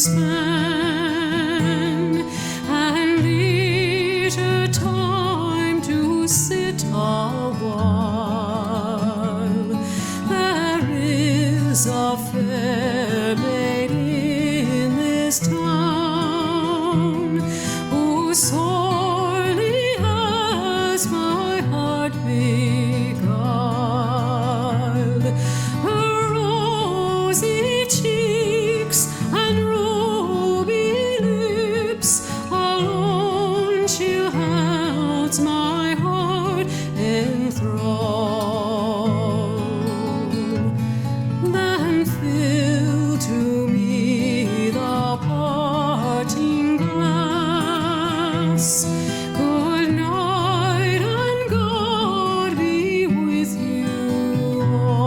spend, and leisure time to sit a while. There is a fair lady in this town who sorely has my heart beguiled. Her rosy cheeks and ruby lips alone she holds my heart in thrall. Then fill to me the parting glass. Good night, and God be with you all.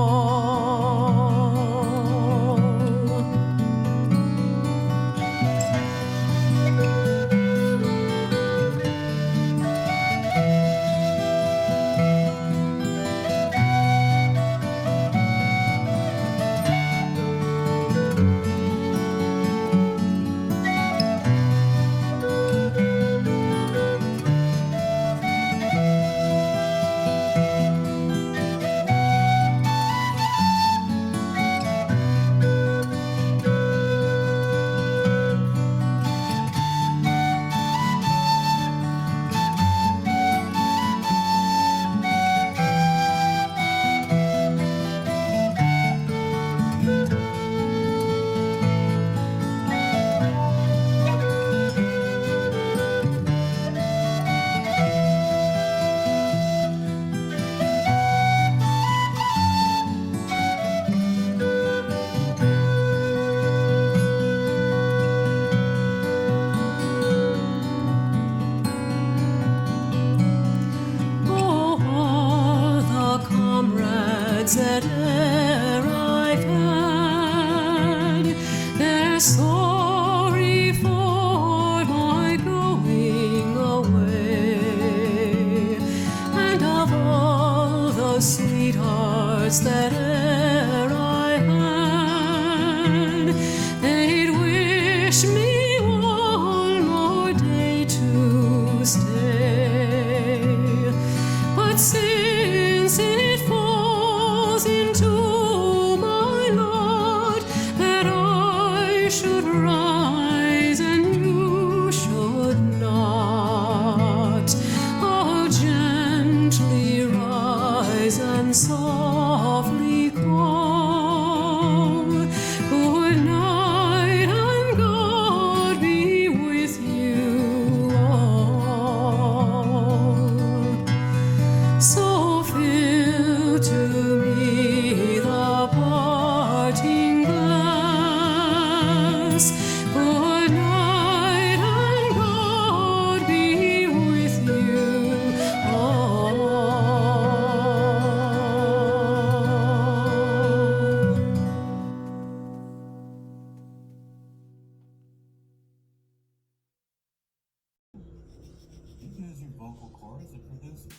Oh, all the comrades that e'er I've had, they're sorry for my going away. And of all the sweethearts that e'er I had, they'd wish me one more day to stay. But since it falls into my lot that I should rise and you should not, I'll gently rise and softly call. Good night, and God be with you all. So fill to me the parting glass. Good night, and God be with you all. Using vocal cords and producing.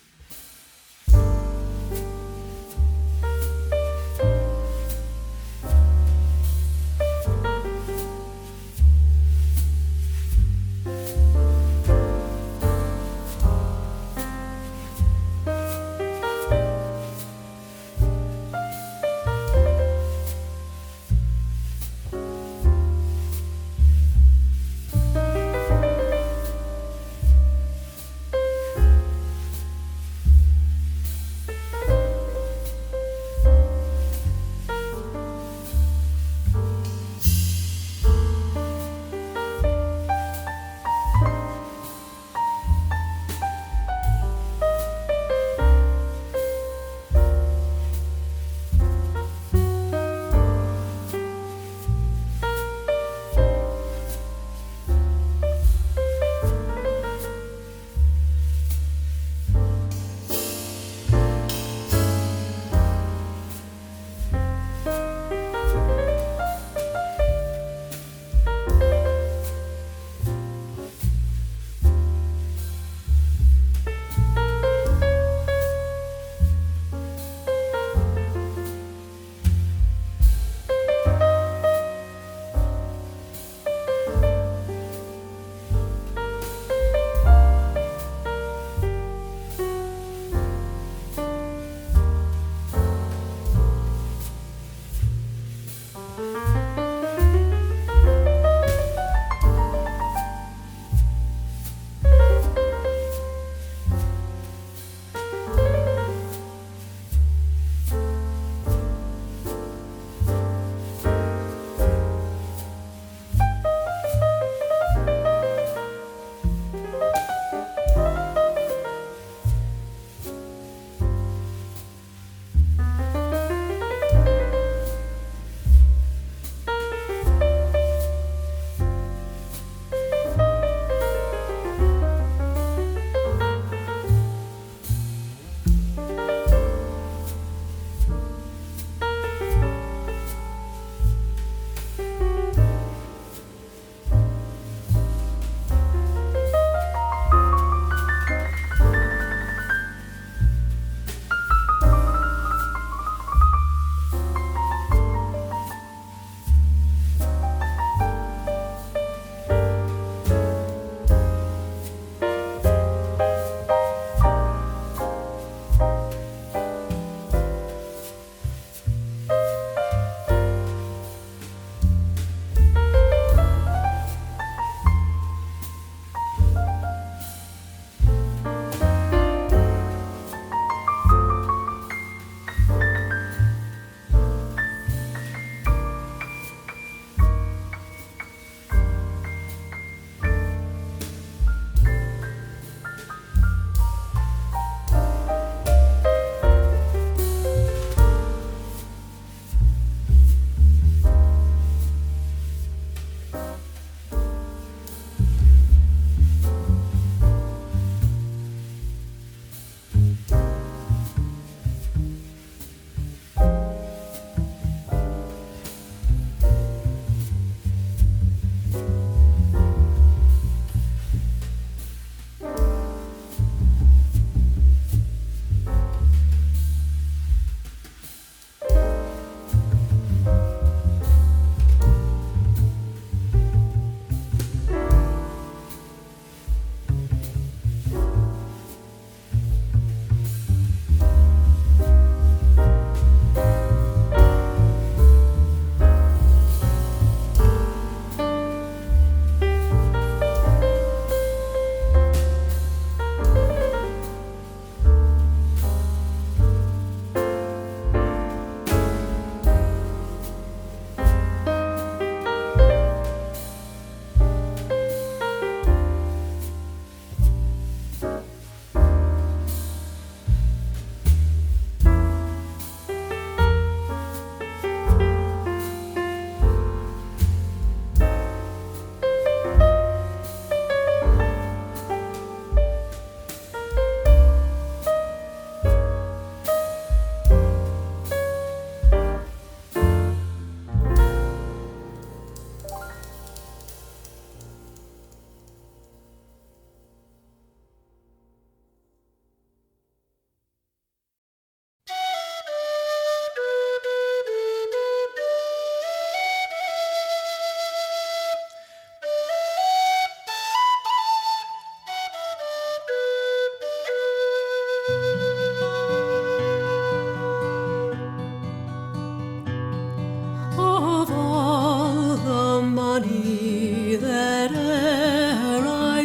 money that e'er I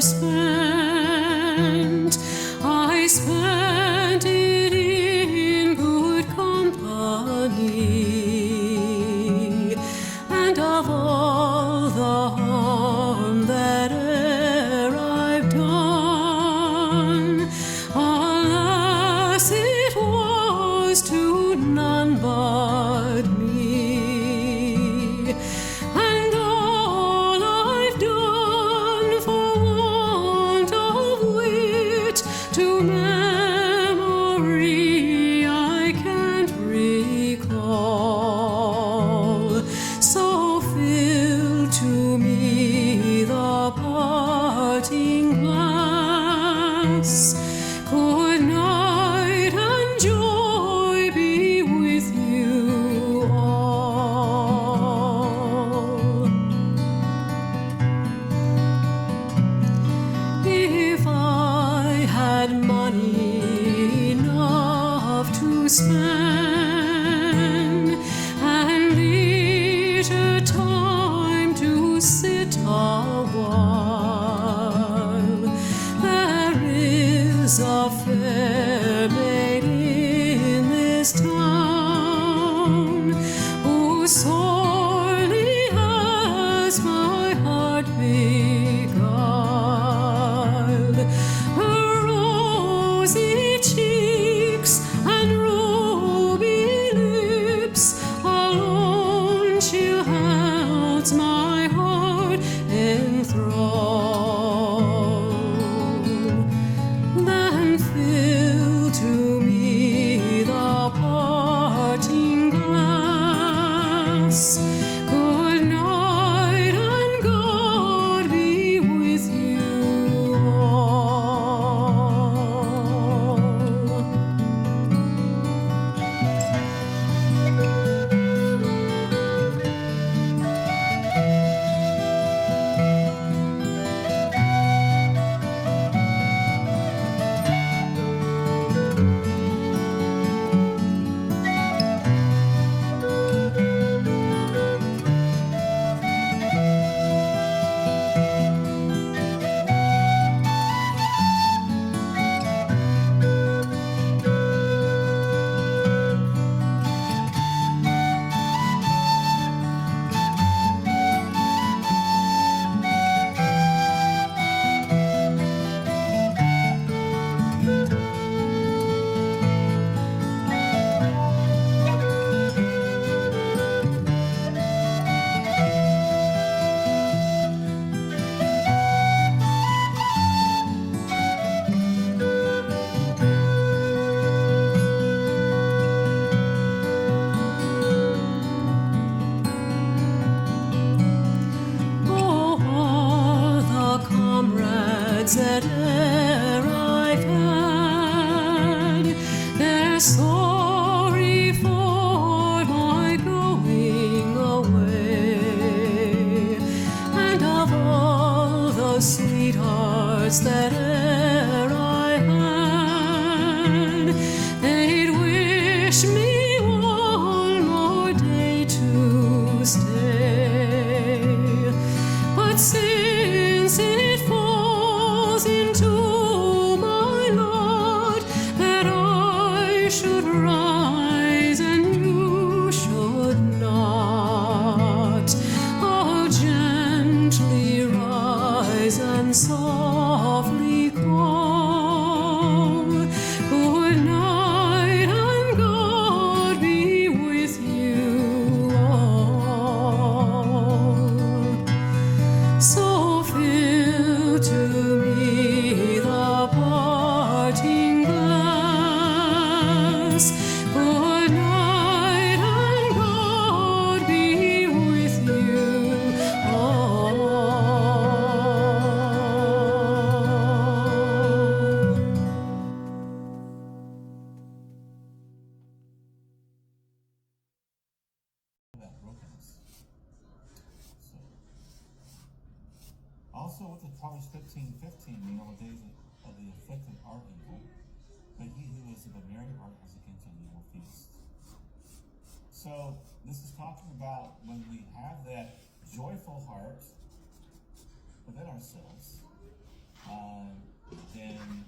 spent it in good company, and of all the harm that e'er I've done, alas, it was to none but me. And all I've done for want of wit to memory I can't recall. So fill to me the parting glass. Good night and joy be with you all. If I had money enough to spend, and leisure time to sit a while, there is a fair maid in this town who sorely has my heart beguiled. Her rosy cheeks and ruby lips alone she holds my heart enthralled. Then fill to me the parting glass. Good night and God be with you all. Oh, all the comrades that e'er I've had, they're sorry for my going away. And of all the sweethearts that e'er I had, they'd wish me one more day to stay. But since it falls into my lot that I should rise and you should not, oh, gently rise and softly call. Good night and God be with you all. So fill to me the parting glass. Good night and God be with you all. That brokenness. So, also with the Proverbs 15:15, the old days of the afflicted are evil, but he who is of a merry heart has a continual feast. So this is talking about when we have that joyful heart within ourselves, then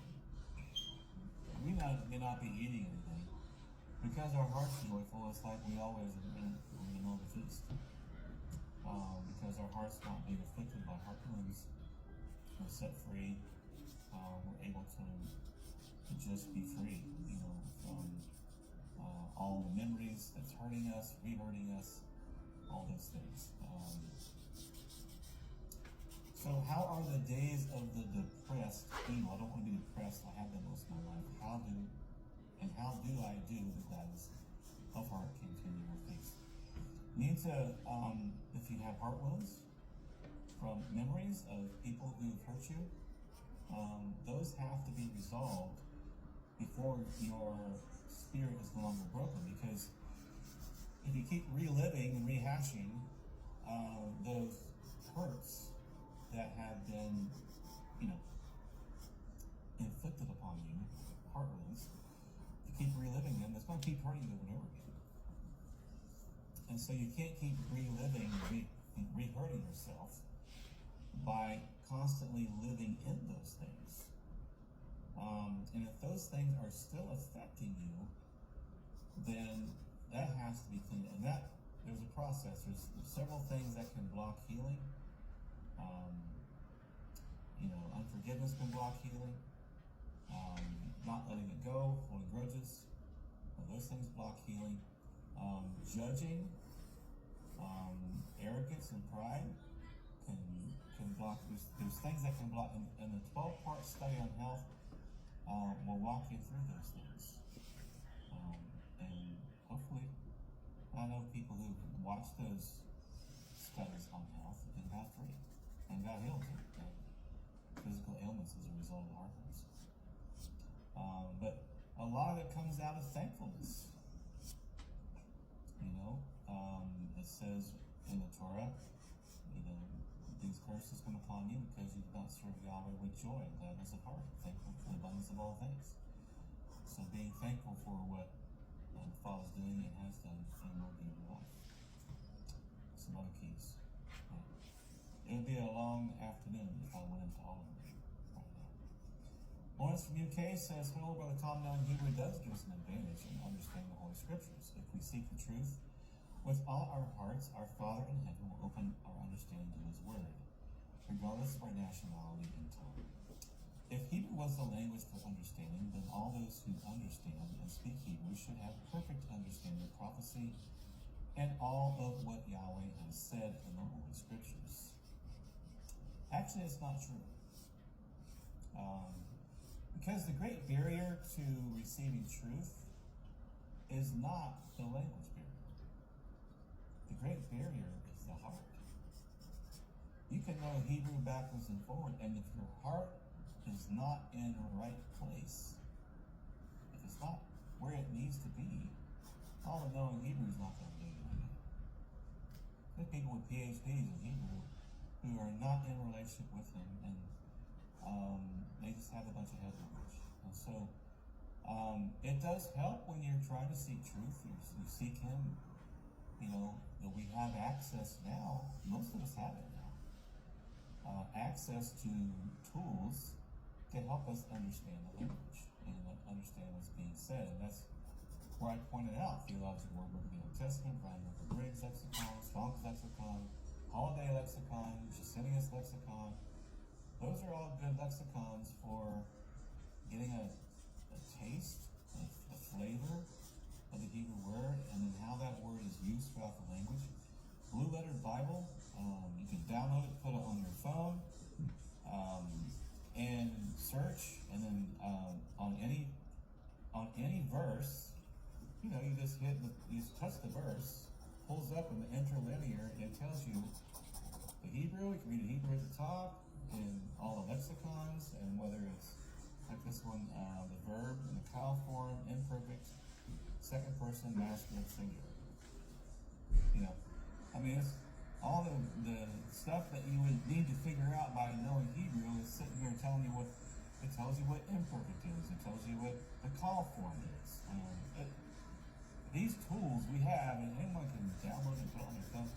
we may not be eating anything. Because our heart's joyful, it's like we always are in the middle of the feast. Because our heart's not being afflicted by heart wounds, we're set free. We're able to just be free, from all the memories that's hurting us, re-hurting us, all those things. So how are the days of the depressed evil? I don't want to be depressed. I have been most of my life. How do I do the gladness of heart continue with peace? You need to, if you have heart wounds from memories of people who've hurt you, those have to be resolved before your spirit is no longer broken. Because if you keep reliving and rehashing those hurts that have been, inflicted upon you, heart wounds, if you keep reliving them, it's going to keep hurting you over and over again. And so you can't keep reliving, re-hurting yourself by constantly living in those things. And if those things are still affecting you, then that has to be cleaned. And there's a process. There's several things that can block healing. Unforgiveness can block healing. Not letting it go, holding grudges. Those things block healing. Judging, arrogance and pride can block. There's things that can block. And the 12-part study on health will walk you through those things. And hopefully, I know people who watched those studies on health and got free and got healed of physical ailments as a result of heart wounds. But a lot of it comes out of thankfulness. It says in the Torah, these curses come upon you because you do not serve Yahweh with joy and gladness of heart, thankful for the abundance of all things. So being thankful for what the Father's doing and has done and will do in your life. Some other keys. It would be a long afternoon if I went into all of them right now. Lawrence from UK says, hello, Brother Tom. Knowing Hebrew does give us an advantage in understanding the Holy Scriptures. If we seek the truth with all our hearts, our Father in heaven will open our understanding to His Word, regardless of our nationality and tongue. If Hebrew was the language for understanding, then all those who understand and speak Hebrew should have perfect understanding of prophecy and all of what Yahweh has said in the Holy Scriptures. Actually, it's not true. Because the great barrier to receiving truth is not the language barrier. The great barrier is the heart. You can know Hebrew backwards and forward, and if your heart is not in the right place, if it's not where it needs to be, all of knowing Hebrew is not going to do anything. There's people with PhDs in Hebrew who are not in a relationship with Him, and they just have a bunch of head knowledge. And so it does help when you're trying to seek truth. You seek Him. That we have access now. Most of us have it now. Access to tools to help us understand the language and understand what's being said. And that's where I pointed out Theological Word Book of the Old Testament, Brian Wilbur Briggs Lexicon, Strong's Lexicon, Holiday Lexicon, Justinian's Lexicon. Those are all good lexicons for getting a taste, a flavor of the Hebrew word, and then how that word is used throughout the language. Blue Letter Bible, you can download it, put it on your phone, and search, and then on any verse, you just touch the verse, pulls up in the interlinear, and it tells you the Hebrew. You can read the Hebrew at the top, and all the lexicons, and whether it's like this one, the verb in the Kyle form, imperfect, second person, masculine, singular. It's all the stuff that you would need to figure out by knowing Hebrew is sitting here telling you what it tells you what imperfect is. It tells you what the call form is. These tools we have, and anyone can download and put on their phone.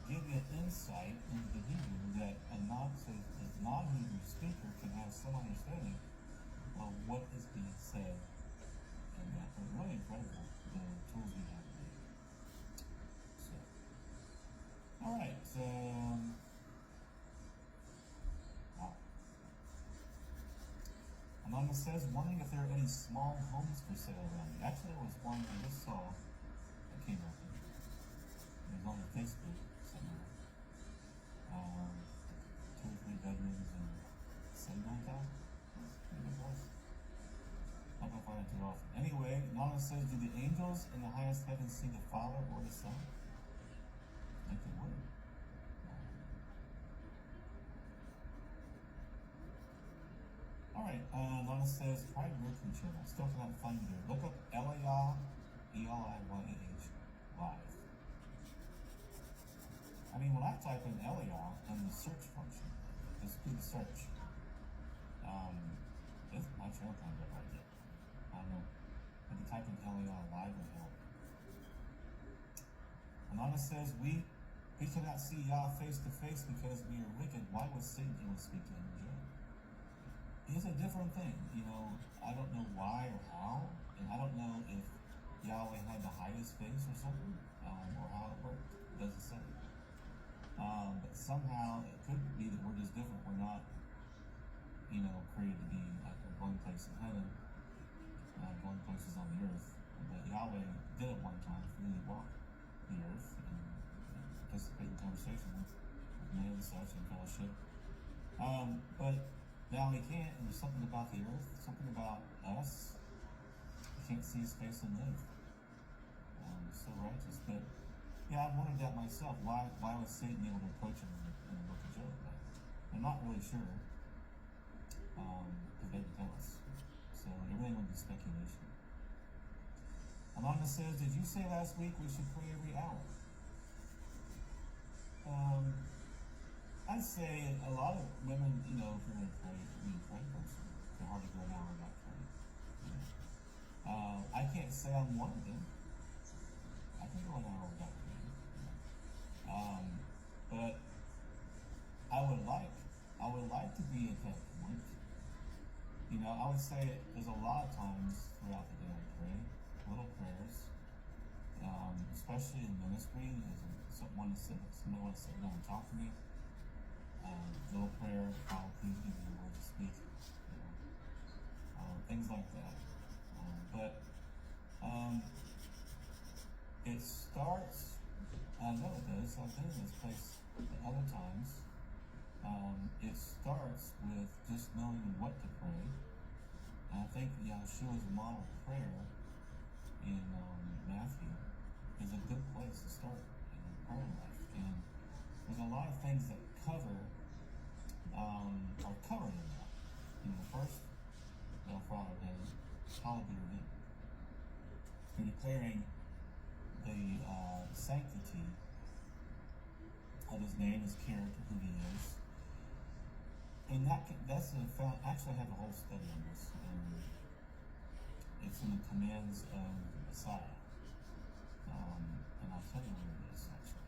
give you an insight into the Hebrew that a non-Hebrew speaker can have some understanding of what is being said in that. But really incredible, the tools we have today. So, all right. Wow. Anonymous says, wondering if there are any small homes for sale around you. Actually, there was one I just saw that came up. It was on the Facebook somewhere. 2 or 3 bedrooms and 79,000. Pretty good price. Not gonna find it too often. Anyway, Anonymous says, do the angels in the highest heaven see the Father or the Son? I think they would. Alright, Lana says, try Roku channel. Still cannot find you there. Look up Eliah, Eliyah, live. I mean, when I type in Eliah in the search function, just do the search. My channel comes up right there. I don't know. If you type in Eliah live would help. Anonymous says, we cannot see Yah face to face because we are wicked. Why would Satan even speak to him in jail? It's a different thing, I don't know why or how, and I don't know if Yahweh had to hide his face or something, or how it worked. It doesn't say. But somehow it could be that we're just different. We're not, created to be like a going place in heaven, going places on the earth. But Yahweh did it one time, really walk the earth and participate in conversation with men and such and fellowship. But now he can't, and there's something about the earth, something about us. You can't see his face and live. He's so righteous. But yeah, I wondered that myself. Why was Satan able to approach him in the book of Job? I'm not really sure. Because they didn't tell us. So everything would be speculation. Anonymous says, did you say last week we should pray every hour? I'd say a lot of women, if you're going to pray, person. It's hard to go an hour without praying. I can't say I'm one of them. I can go an hour without praying. But I would like to be at that point. I would say there's a lot of times throughout the day I pray, little prayers, especially in ministry. Someone wants to sit down and talk to me. Little prayer, Father, please give me a word to speak. Things like that. But it starts. I know it does. I've been in this place at other times. It starts with just knowing what to pray. And I think Yahshua's model prayer in Matthew is a good place to start in your prayer life. And there's a lot of things that are covered in that. First, Father, hallowed be your name. And declaring the sanctity of his name, his character, who he is. And actually I have a whole study on this. It's in the commands of Messiah. And I'll tell you where it is, actually.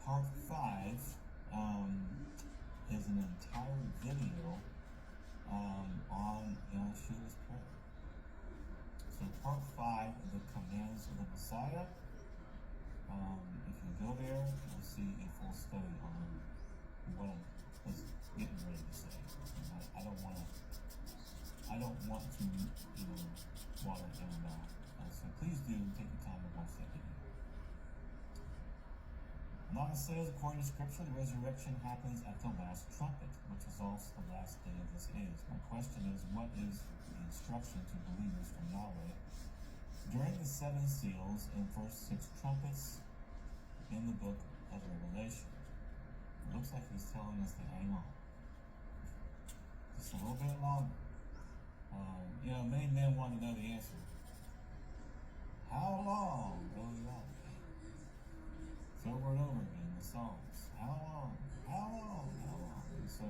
Part 5 is an entire video on Yahshua's prayer. So part 5 of the commands of the Messiah. If you go there, you'll see a full study on what I was getting ready to say. I don't want to, water it down now. So please do take the time to watch that video. Anonymous says, according to Scripture, the resurrection happens at the last trumpet, which is also the last day of this age. My question is, what is the instruction to believers from Yahweh during the 7 seals and first 6 trumpets in the book of Revelation? It looks like he's telling us to hang on. Just a little bit longer. Many men want to know the answer. How long will Yahweh? over and over again in the Psalms. How long? How long? How long? And so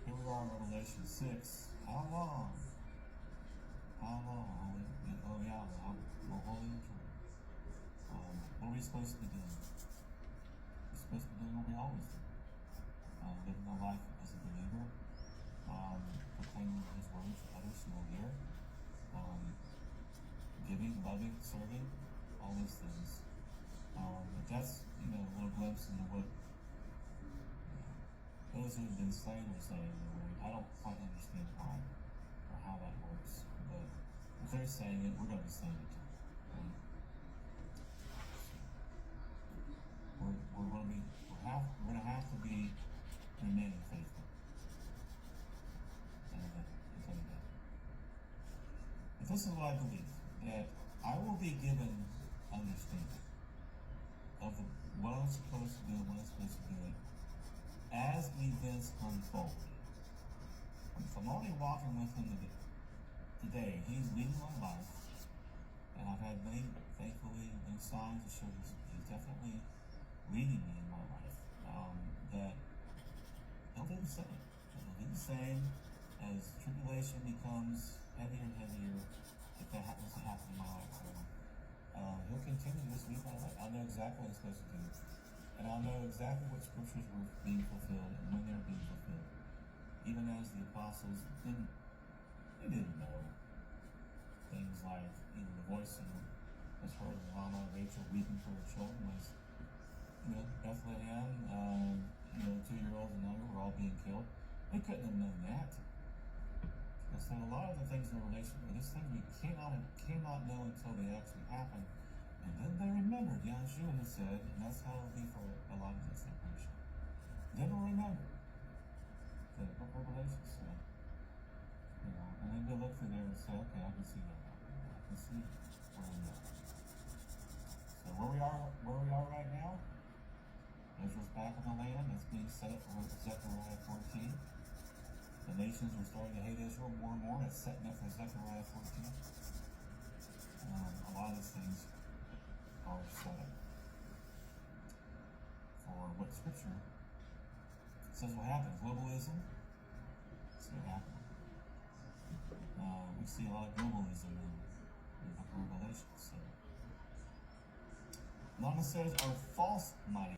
here we are in Revelation 6. How long? How long? Oh yeah, well, holy and true. What are we supposed to be doing? We're supposed to be doing what we always do. Living our life as a believer, proclaiming His word to others who will hear, giving, loving, serving, all these things. But that's, a little glimpse into what those who have been slain are saying. I don't quite understand why or how that works, but if they're saying it, we're going to be saying it too. Right? We're going to have to be remaining faithful. And I'll tell you that. But this is what I believe, that I will be given understanding of what I'm supposed to do and what I'm supposed to do as events unfold. If I'm only walking with Him today, He's leading my life, and I've had many, thankfully, many signs to show He's definitely leading me in my life, that He'll do the same. He'll do the same as tribulation becomes heavier and heavier, if that happens to happen in my life. So, He'll continue to lead my life. I'll know exactly what I'm supposed to do, and I'll know exactly what scriptures were being fulfilled and when they're being fulfilled. Even as the apostles didn't know things like, the voice was heard of Mama Rachel weeping for her children was, Bethlehem, 2-year-olds and younger were all being killed. They couldn't have known that. And so a lot of the things in relation to this thing we cannot know until they actually happen. And then they remembered, Yahshua has said, and that's how it'll be for a lot of this separation. Then we'll remember the book of Revelation said, and then we'll look through there and say, okay, I can see that. I can see where we are. So where we are right now, Israel's back in the land. That's being set up for Zechariah 14. The nations are starting to hate Israel more and more. That's setting up for Zechariah 14. A lot of these things are set up for what Scripture says will happen. Globalism. See what happens. We see a lot of globalism in the book of Revelation. So, Lama says, are false mighty